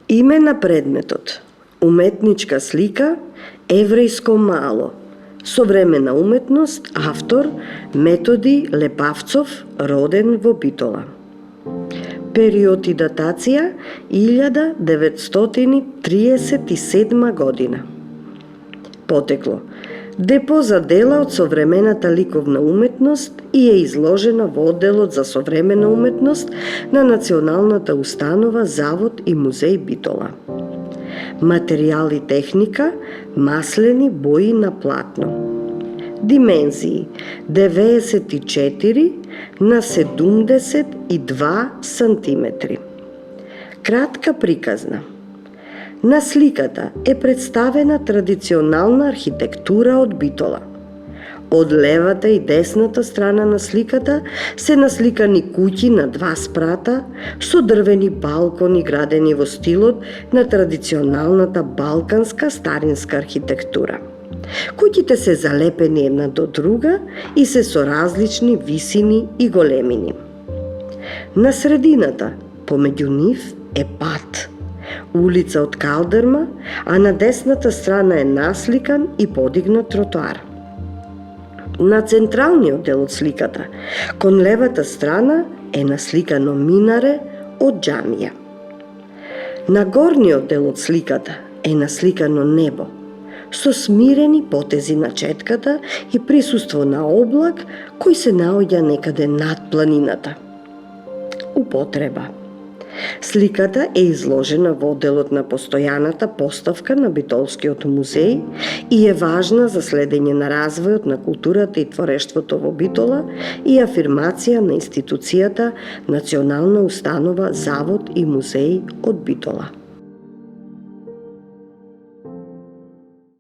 Име на предметот: уметничка слика Еврејско мало. Современа уметност, автор Методи Лепавцов, роден во Битола. Период и датација 1937 година. Потекло: депо за дела од современата ликовна уметност и е изложена во одделот за современа уметност на Националната установа Завод и музеј Битола. Материјал и техника: маслени бои на платно. Димензии: 94 на 72 сантиметри. Кратка приказна. На сликата е представена традиционална архитектура од Битола. Од левата и десната страна на сликата се насликани куќи на два спрата со дрвени балкони градени во стилот на традиционалната балканска старинска архитектура. Куќите се залепени една до друга и се со различни висини и големини. На средината, помеѓу нив, е пат, улица од калдерма, а на десната страна е насликан и подигнат тротоар. На централниот дел од сликата, кон левата страна, е насликано минаре од џамија. На горниот дел од сликата е насликано небо, со смирени потези на четката и присуство на облак кој се наоѓа некаде над планината. Употреба. Сликата е изложена во одделот на постојаната поставка на Битолскиот музеј и е важна за следење на развојот на културата и творештвото во Битола и афирмација на институцијата Национална установа Завод и музеј од Битола.